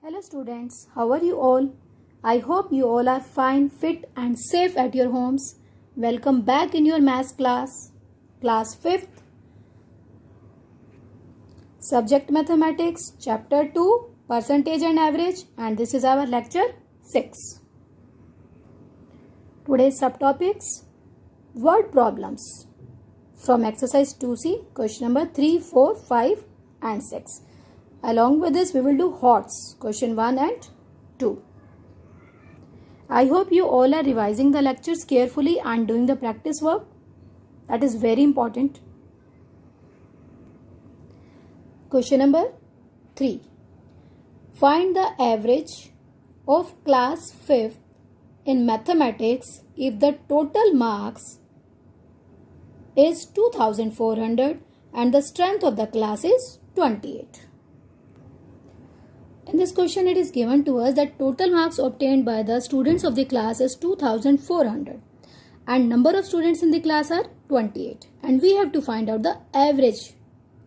Hello students, how are you all? I hope you all are fine, fit and safe at your homes. Welcome back in your maths class 5th, subject mathematics, chapter 2, percentage and average, and this is our lecture 6. Today's subtopics, word problems from exercise 2C, question number 3, 4, 5 and 6. Along with this, we will do HOTS, question 1 and 2. I hope you all are revising the lectures carefully and doing the practice work. That is very important. Question number 3. Find the average of class 5th in mathematics if the total marks is 2400 and the strength of the class is 28. In this question, it is given to us that total marks obtained by the students of the class is 2400 and number of students in the class are 28, and we have to find out the average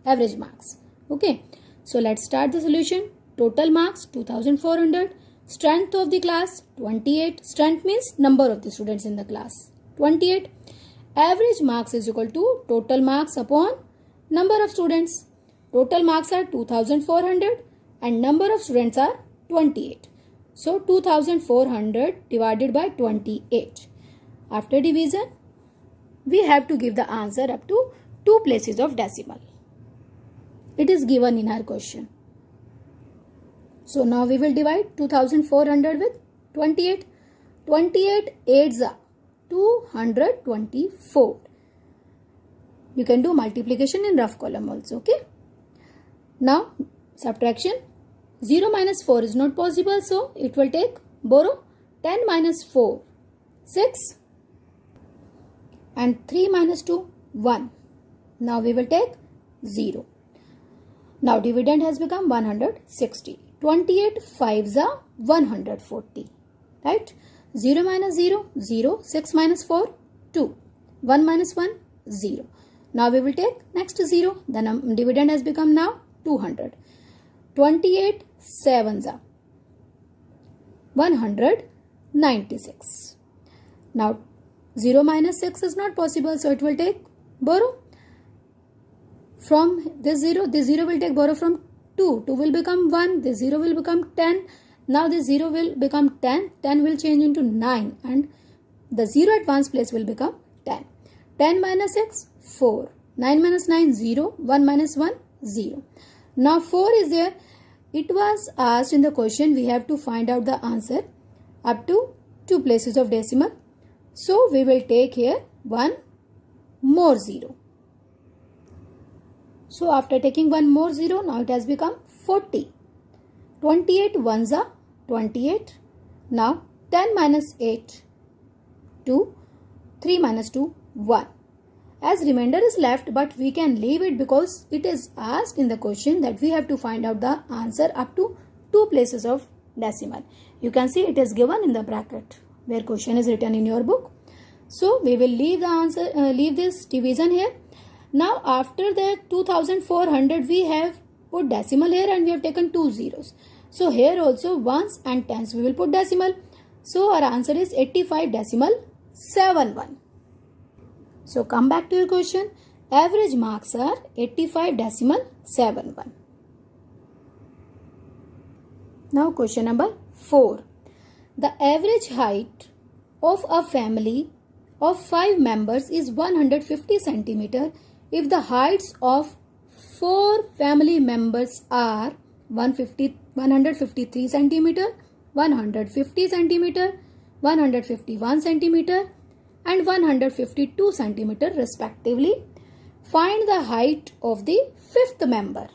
marks. Okay, so let's start the solution. Total marks 2400, strength of the class 28, strength means number of the students in the class 28. Average marks is equal to total marks upon number of students. Total marks are 2400 and number of students are 28. So 2400 divided by 28. After division, we have to give the answer up to 2 places of decimal. It is given in our question. So now we will divide 2400 with 28. 28 8s are 224. You can do multiplication in rough column also. Okay. Now subtraction. 0 minus 4 is not possible, so it will take borrow 10 minus 4, 6 and 3 minus 2, 1. Now we will take 0. Now dividend has become 160. 28 5s are 140. Right? 0 minus 0, 0. 6 minus 4, 2. 1 minus 1, 0. Now we will take next 0. The dividend has become now 200. 28 7s are 196. Now 0 minus 6 is not possible, so it will take borrow from this 0. This 0 will take borrow from 2. 2 will become 1. This 0 will become 10. Now this 0 will become 10. 10 will change into 9 and the 0 at one's place will become 10. 10 minus 6, 4. 9 minus 9, 0. 1 minus 1, 0. Now 4 is there. It was asked in the question, we have to find out the answer up to 2 places of decimal. So we will take here 1 more 0. So after taking 1 more 0, now it has become 40. 28 ones are 28. Now 10 minus 8, 2. 3 minus 2, 1. As remainder is left, but we can leave it because it is asked in the question that we have to find out the answer up to 2 places of decimal. You can see it is given in the bracket where question is written in your book. So we will leave the answer, leave this division here. Now after the 2400 we have put decimal here and we have taken 2 zeros. So here also ones and tens we will put decimal. So our answer is 85.71. So come back to your question. Average marks are 85.71. Now question number 4. The average height of a family of 5 members is 150 centimeter if the heights of 4 family members are 153 centimeter, 150 centimeter, 151 centimeter and 152 centimeter respectively. Find the height of the 5th member.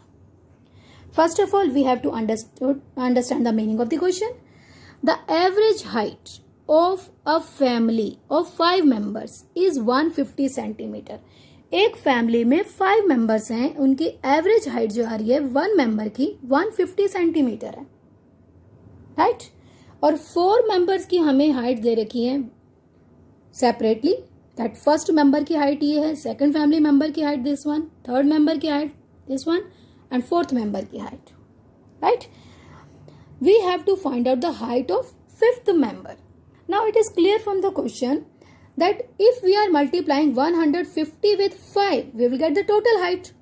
First of all, we have to understand the meaning of the question. The average height of a family of 5 members is 150 centimeter. एक family में 5 members हैं, उनकी average height जो आ रही है 1 member की 150 centimetre है. Right? और 4 मेंबर्स की हमें हाइट दे रखी है सेपरेटली. दैट फर्स्ट मेंबर की हाइट ये है, सेकंड फैमिली मेंबर की height this one, third member की height this one and fourth member की height. Right? we have to find out the height of fifth member. Now it is clear from the question that if we are multiplying 150 with 5, we will get the total height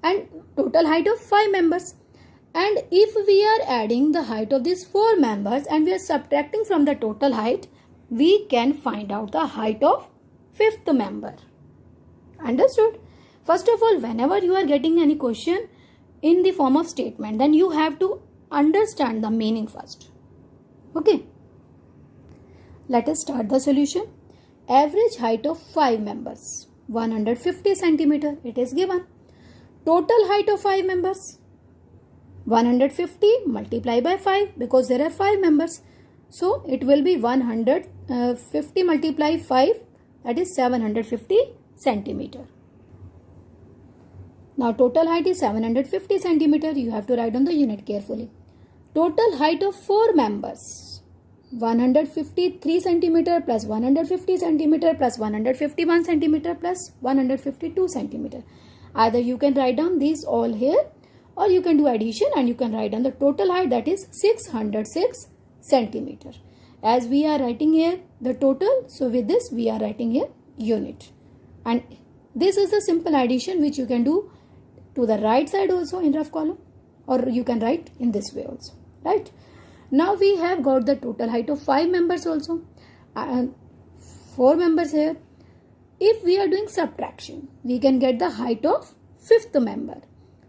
and total height of 5 members. And if we are adding the height of these 4 members and we are subtracting from the total height, we can find out the height of fifth member. Understood? First of all, whenever you are getting any question in the form of statement, then you have to understand the meaning first. Okay. Let us start the solution. Average height of 5 members, 150 centimeter. It is given. Total height of 5 members, 150 multiplied by 5 because there are 5 members. So it will be 150 multiplied 5, that is 750 centimeter. Now total height is 750 centimeter. You have to write on the unit carefully. Total height of 4 members, 153 centimeter plus 150 centimeter plus 151 centimeter plus 152 centimeter. Either you can write down these all here, or you can do addition and you can write down the total height, that is 606 centimeter. As we are writing here the total, so with this we are writing here unit. And this is a simple addition which you can do to the right side also in rough column, or you can write in this way also, right? Now we have got the total height of 5 members also and 4 members here. If we are doing subtraction, we can get the height of fifth member.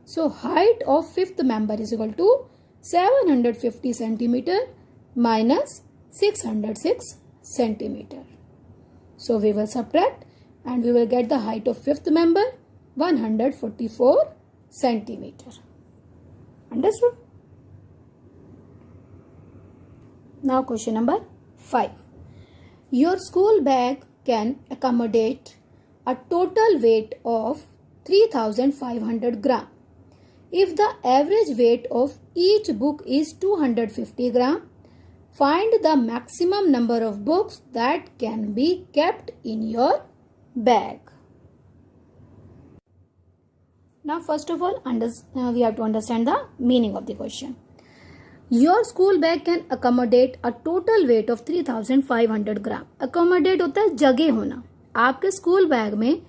So height of fifth member is equal to 750 centimeter minus 606 centimeter. So we will subtract and we will get the height of fifth member 144 centimeter. Understood? Now question number 5. Your school bag can accommodate a total weight of 3500 gram. If the average weight of each book is 250 gram, find the maximum number of books that can be kept in your bag. Now first of all, we have to understand the meaning of the question. Your school bag can accommodate a total weight of 3500 gram. Accommodate होता है जगह होना. आपके school bag में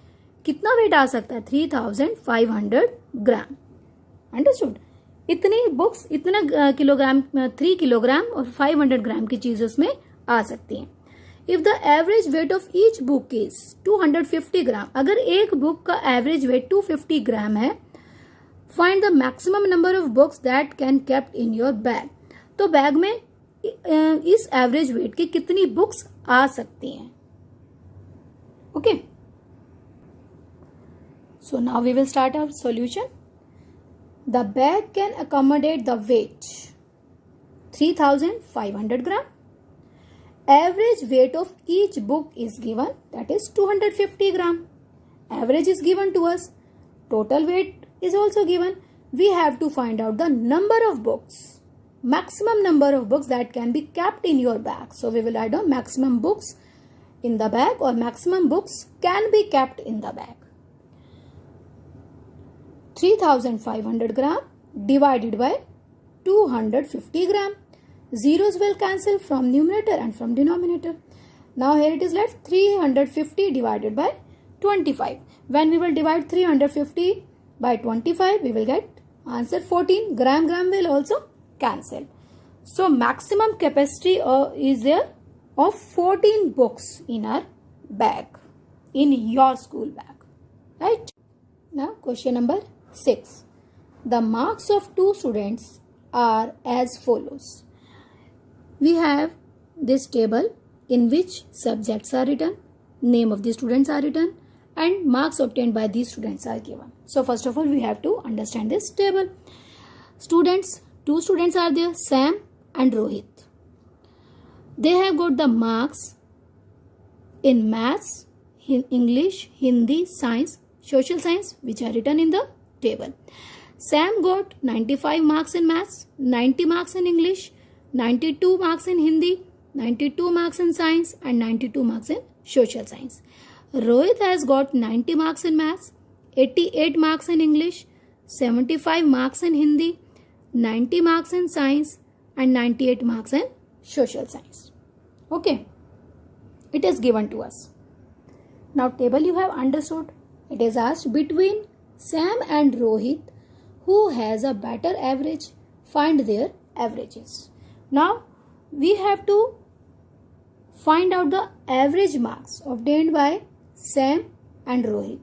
कितना wait आ सकता है? 3500 ग्राम. Understood? इतनी बुक्स, इतना किलोग्राम, 3 किलोग्राम और 500 ग्राम की चीज उसमें आ सकती हैं. If the average weight of each book is 250 ग्राम, अगर एक बुक का एवरेज वेट 250 ग्राम है, find the maximum number of books that can kept in your bag. तो बैग में इस एवरेज वेट की कितनी बुक्स आ सकती हैं? Okay, so now we will start our solution. The bag can accommodate the weight 3500 gram. Average weight of each book is given, that is 250 gram. Average is given to us. Total weight is also given. We have to find out the number of books, maximum number of books that can be kept in your bag. So we will write down maximum books in the bag, or maximum books can be kept in the bag. 3500 gram divided by 250 gram. Zeros will cancel from numerator and from denominator. Now here it is left 350 divided by 25. When we will divide 350 by 25, we will get answer 14. Gram will also cancel. So maximum capacity is there of 14 books in our bag, in your school bag. Right? Now question number 6. The marks of 2 students are as follows. We have this table in which subjects are written, name of the students are written, and marks obtained by these students are given. So first of all, we have to understand this table. Students, 2 students are there, Sam and Rohit. They have got the marks in maths, English, Hindi, science, social science, which are written in the table. Sam got 95 marks in maths, 90 marks in English, 92 marks in Hindi, 92 marks in science, and 92 marks in social science. Rohit has got 90 marks in maths, 88 marks in English, 75 marks in Hindi, 90 marks in science, and 98 marks in social science. Okay, it is given to us. Now table you have understood. It is asked between Sam and Rohit, who has a better average? Find their averages. Now we have to find out the average marks obtained by Sam and Rohit,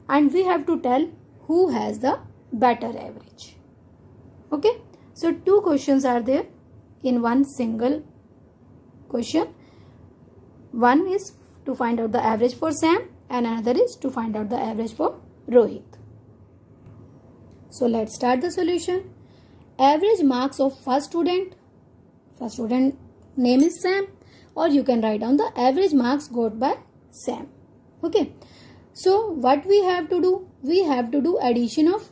and we have to tell who has the better average. Okay, so two questions are there in one single question. One is to find out the average for Sam and another is to find out the average for Rohit. So let's start the solution. Average marks of first student name is Sam, or you can write down the average marks got by Sam. Okay, so what we have to do? We have to do addition of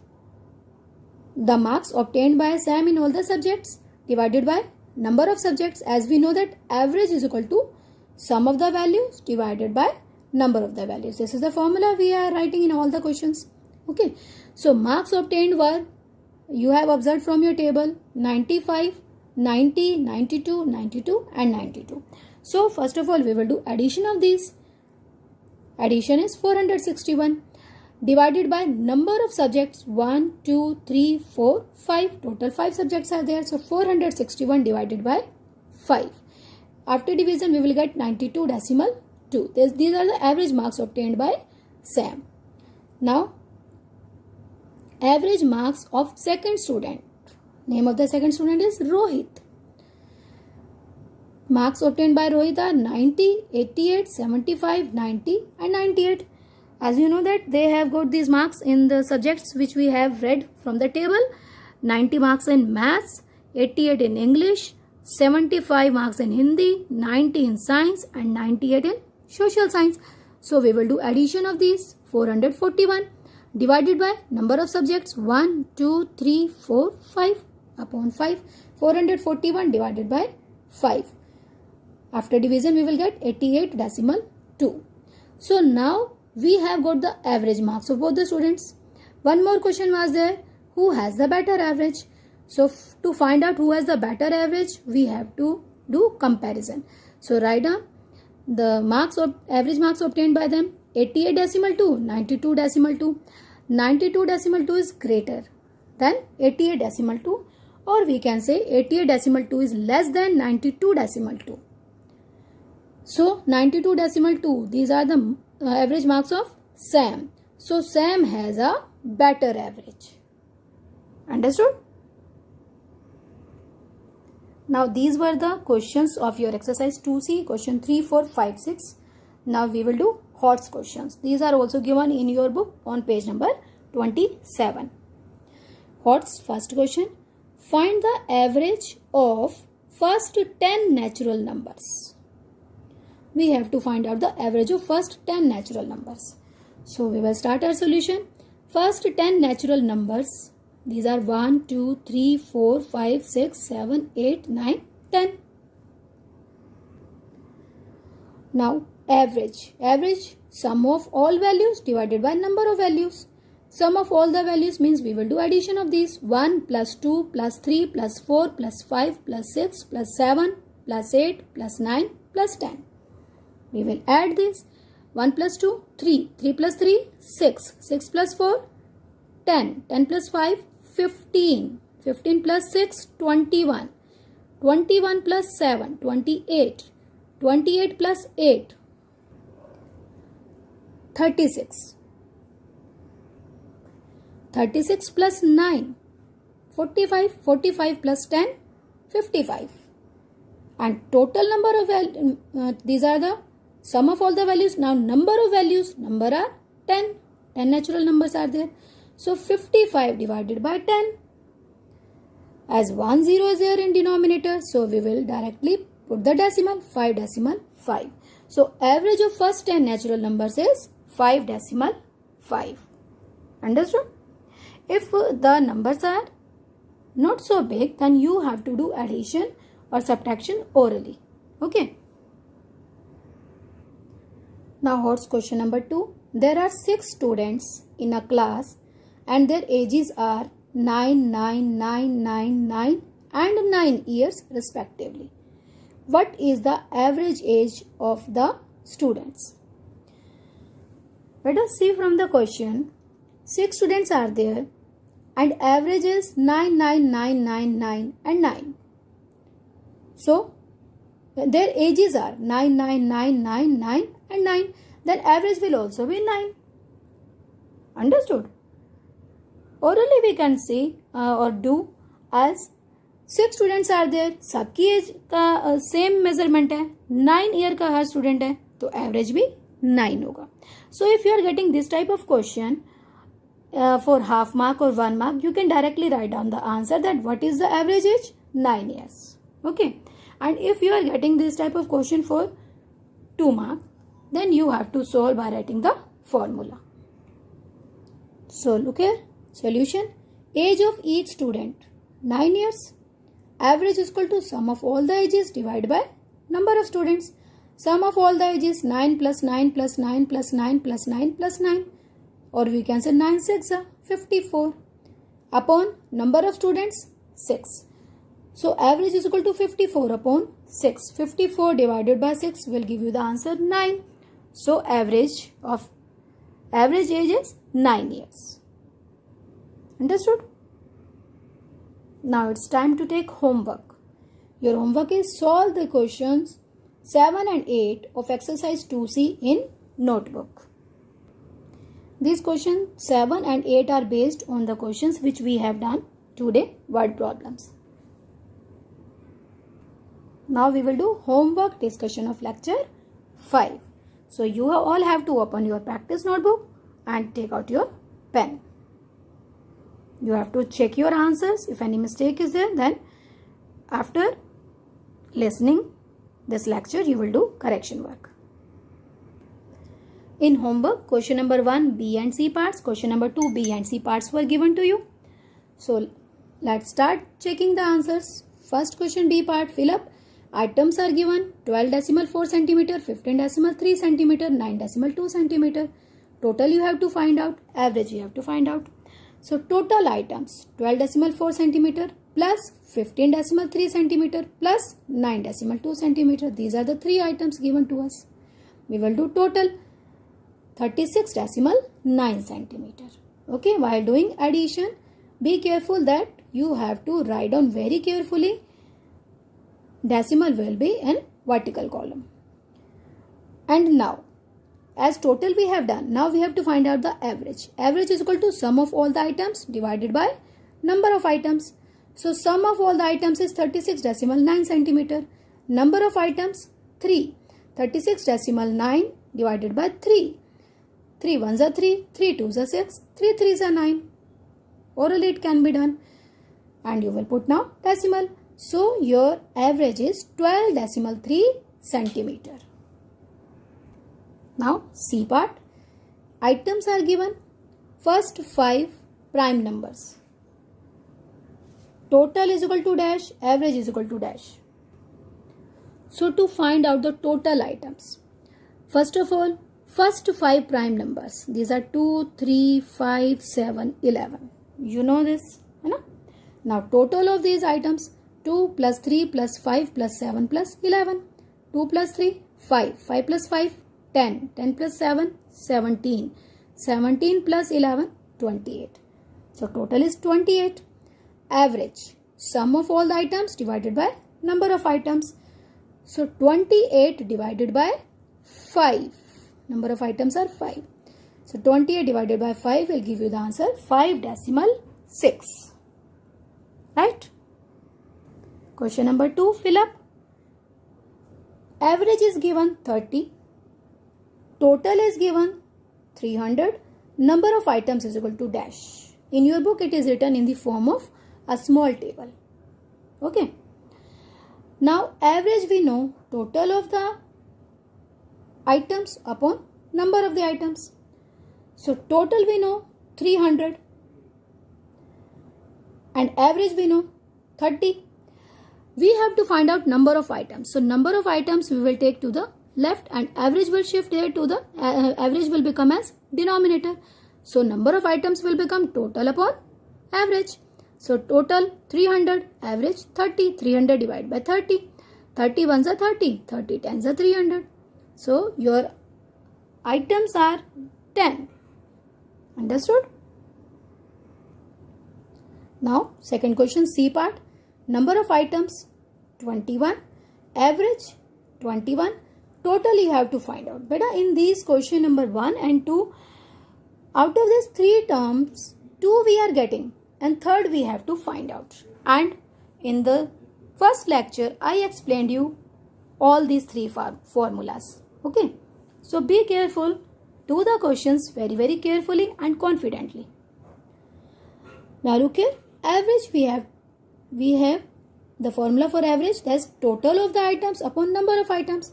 the marks obtained by Sam in all the subjects divided by number of subjects, as we know that average is equal to sum of the values divided by number of the values. This is the formula we are writing in all the questions. Okay, so marks obtained were, you have observed from your table, 95, 90, 92, 92 and 92. So first of all we will do addition of these. Addition is 461 divided by number of subjects 1, 2, 3, 4, 5. Total 5 subjects are there. So 461 divided by 5. After division we will get 92.2. These are the average marks obtained by Sam. Now average marks of second student. Name of the second student is Rohit. Marks obtained by Rohit are 90, 88, 75, 90 and 98. As you know that they have got these marks in the subjects which we have read from the table. 90 marks in maths, 88 in English, 75 marks in Hindi, 90 in science and 98 in social science. So we will do addition of these. 441 divided by number of subjects 1, 2, 3, 4, 5 upon 5. 441 divided by 5. After division we will get 88.2. So now we have got the average marks of both the students. One more question was there, who has the better average? So to find out who has the better average, we have to do comparison. So write down the marks of average marks obtained by them. 88.2, 92.2. 92.2 is greater than 88.2, or we can say 88.2 is less than 92.2. So 92.2, these are the average marks of Sam. So Sam has a better average. Understood? Now these were the questions of your exercise 2C, question 3, 4, 5, 6. Now we will do HOTS questions. These are also given in your book on page number 27. HOTS first question. Find the average of first 10 natural numbers. We have to find out the average of first 10 natural numbers. So we will start our solution. First 10 natural numbers. These are 1, 2, 3, 4, 5, 6, 7, 8, 9, 10. Now average. Average, sum of all values divided by number of values. Sum of all the values means we will do addition of these. 1 plus 2 plus 3 plus 4 plus 5 plus 6 plus 7 plus 8 plus 9 plus 10. We will add this. 1 plus 2, 3. 3 plus 3, 6. 6 plus 4, 10. 10 plus 5, 15. 15 plus 6, 21. 21 plus 7, 28. 28 plus 8, 36. 36 plus 9, 45. 45 plus 10, 55. And total number of values, these are the sum of all the values. Now number of values, number are 10. 10 natural numbers are there. So 55 divided by 10. As 1 0 is there in denominator, so we will directly put the decimal, 5.5. So average of first 10 natural numbers is 5.5. Understood? If the numbers are not so big, then you have to do addition or subtraction orally. Okay. Now what's question number 2? There are 6 students in a class and their ages are 9, 9, 9, 9, 9 and 9 years respectively. What is the average age of the students? Let us see from the question. 6 students are there and average is 9, 9, 9, 9, 9 and 9. So, their ages are 9, 9, 9, 9, 9 and 9. Then average will also be 9. Understood? Orally we can say or do as 6 students are there. सबकी as का same measurement है. 9 year का हर student है तो average भी 9 होगा. So if you are getting this type of question for half mark or 1 mark, you can directly write down the answer that what is the average age? 9 years. Okay. And if you are getting this type of question for 2 mark, then you have to solve by writing the formula. So look here. Solution. Age of each student 9 years. Average is equal to sum of all the ages divided by number of students. Sum of all the ages 9 plus 9 plus 9 plus 9 plus 9 plus 9. Or we can say 9 6 are 54. Upon number of students 6. So average is equal to 54 upon 6. 54 divided by 6 will give you the answer 9. So average age is 9 years. Understood? Now it's time to take homework. Your homework is solve the questions 7 and 8 of exercise 2C in notebook. These questions 7 and 8 are based on the questions which we have done today, word problems. Now we will do homework discussion of lecture 5. So you all have to open your practice notebook and take out your pen. You have to check your answers. If any mistake is there, then after listening this lecture, you will do correction work. In homework, question number 1, B and C parts. Question number 2, B and C parts were given to you. So let's start checking the answers. First question, B part, fill up. Items are given 12 decimal 4 centimeter, 15 decimal 3 centimeter, 9 decimal 2 centimeter. Total you have to find out. Average you have to find out. So total items 12 decimal 4 centimeter plus 15 decimal 3 centimeter plus 9 decimal 2 centimeter. These are the 3 items given to us. We will do total 36 decimal 9 centimeter. Okay, while doing addition, be careful that you have to write down very carefully. Decimal will be in vertical column. And now, as total we have done, now we have to find out the average. Average is equal to sum of all the items divided by number of items. So sum of all the items is 36 decimal 9 centimeter. Number of items 3. 36 decimal 9 divided by 3. 3 ones are 3, 3 twos are 6, 3 threes are 9. Orally it can be done. And you will put now decimal. So your average is 12 decimal 3 centimeter. Now C part. Items are given. First 5 prime numbers. Total is equal to dash. Average is equal to dash. So to find out the total items. First of all, first 5 prime numbers. These are 2, 3, 5, 7, 11. You know this. Right? Now total of these items. 2 plus 3 plus 5 plus 7 plus 11. 2 plus 3, 5. 5 plus 5, 10. 10 plus 7, 17. 17 plus 11, 28. So total is 28. Average. Sum of all the items divided by number of items. So 28 divided by 5. Number of items are 5. So 28 divided by 5 will give you the answer 5 decimal 6. Right? Question number 2, fill up. Average is given 30. Total is given 300. Number of items is equal to dash. In your book it is written in the form of a small table. Okay. Now average we know total of the items upon number of the items. So total we know 300 and average we know 30. We have to find out number of items. So number of items we will take to the left and average will shift here to the average will become as denominator. So number of items will become total upon average. So total 300, average 30. 300 divided by 30. 30 ones are 30. 30 tens are 300. So your items are 10. Understood? Now second question, C part. Number of items 21. Average 21. Total you have to find out. Beta, in these question number 1 and 2, out of these 3 terms, 2 we are getting and third we have to find out. And in the first lecture, I explained you all these 3 formulas. Okay. So be careful. Do the questions very, very carefully and confidently. Now look here. Average we have the formula for average, that's total of the items upon number of items.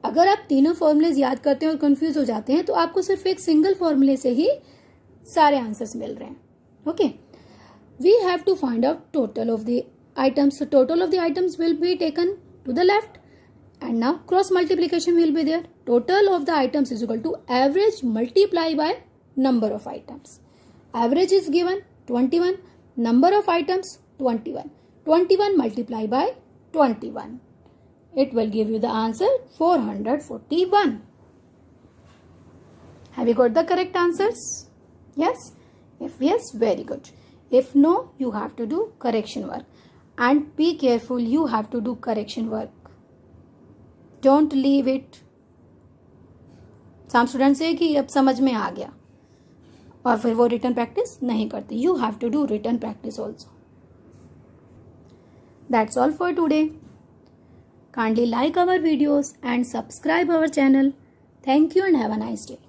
अगर आप तीनों formulas याद करते हैं और confuse हो जाते हैं तो आपको सिर्फ एक सिंगल फॉर्मूले से ही सारे आंसर्स मिल रहे हैं. Okay, we have to find out total of the items. Total of the items will be taken to the left and now cross multiplication will be there. Total of the items is equal to average multiply by number of items. Average is given 21, number of items 21. 21 multiply by 21. It will give you the answer 441. Have you got the correct answers? Yes? If yes, very good. If no, you have to do correction work. And be careful, you have to do correction work. Don't leave it. Some students say कि अब समझ में आ गया और फिर वो written practice नहीं करते. You have to do written practice also. That's all for today. Kindly like our videos and subscribe our channel. Thank you and have a nice day.